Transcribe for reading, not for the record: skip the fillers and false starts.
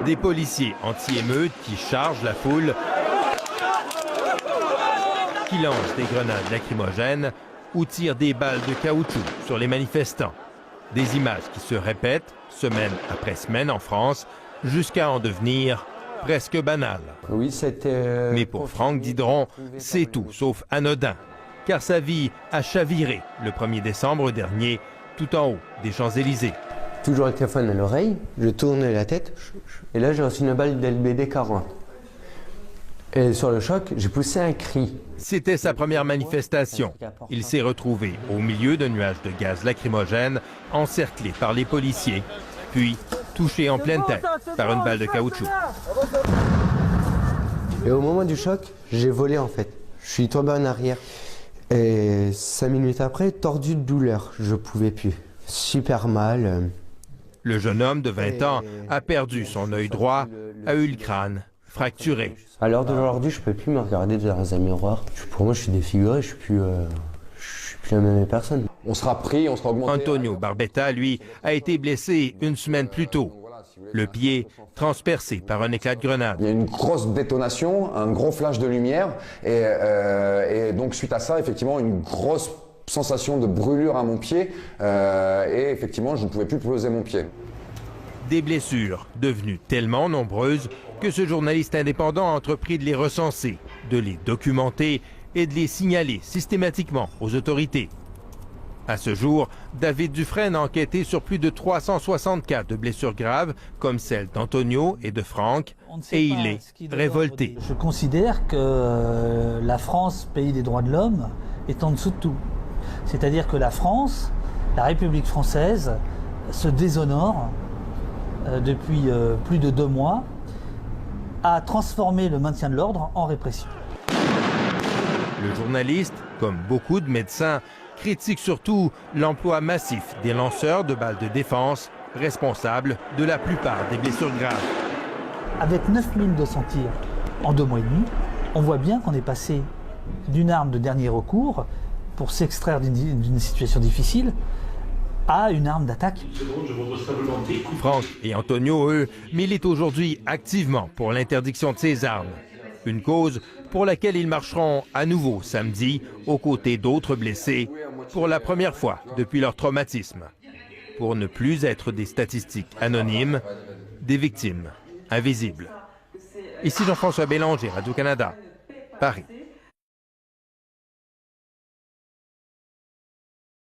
Des policiers anti-émeutes qui chargent la foule, qui lancent des grenades lacrymogènes ou tirent des balles de caoutchouc sur les manifestants. Des images qui se répètent semaine après semaine en France, jusqu'à en devenir presque banales. Oui, c'était... Mais pour Franck Didron, c'est tout sauf anodin, car sa vie a chaviré le 1er décembre dernier, tout en haut des Champs-Élysées. Toujours le téléphone à l'oreille, je tourne la tête, et là j'ai reçu une balle d'LBD 40. Et sur le choc, j'ai poussé un cri. C'était sa première manifestation. Il s'est retrouvé au milieu d'un nuage de gaz lacrymogène, encerclé par les policiers, puis touché en pleine tête par une balle de caoutchouc. Et au moment du choc, j'ai volé en fait. Je suis tombé en arrière. Et 5 minutes après, tordu de douleur, je pouvais plus. Super mal. Le jeune homme de 20 ans a perdu son œil droit, a eu le crâne fracturé. À l'heure d'aujourd'hui, je peux plus me regarder dans un miroir. Pour moi, je suis défiguré, je suis plus la même personne. On sera pris, on sera augmenté. Antonio Barbetta, lui, a été blessé une semaine plus tôt. Le pied transpercé par un éclat de grenade. Il y a une grosse détonation, un gros flash de lumière, et donc suite à ça, effectivement, une grosse sensation de brûlure à mon pied, et effectivement, je ne pouvais plus poser mon pied. Des blessures devenues tellement nombreuses que ce journaliste indépendant a entrepris de les recenser, de les documenter et de les signaler systématiquement aux autorités. À ce jour, David Dufresne a enquêté sur plus de 360 cas de blessures graves, comme celle d'Antonio et de Franck, et il est révolté. Je considère que la France, pays des droits de l'homme, est en dessous de tout. C'est-à-dire que la France, la République française, se déshonore depuis plus de 2 mois, à transformer le maintien de l'ordre en répression. Le journaliste, comme beaucoup de médecins, critique surtout l'emploi massif des lanceurs de balles de défense, responsables de la plupart des blessures graves. Avec 9200 tirs en 2 mois et demi, on voit bien qu'on est passé d'une arme de dernier recours pour s'extraire d'une situation difficile à une arme d'attaque. Franck et Antonio, eux, militent aujourd'hui activement pour l'interdiction de ces armes. Une cause pour laquelle ils marcheront à nouveau samedi aux côtés d'autres blessés pour la première fois depuis leur traumatisme. Pour ne plus être des statistiques anonymes, des victimes invisibles. Ici Jean-François Bélanger, Radio-Canada, Paris.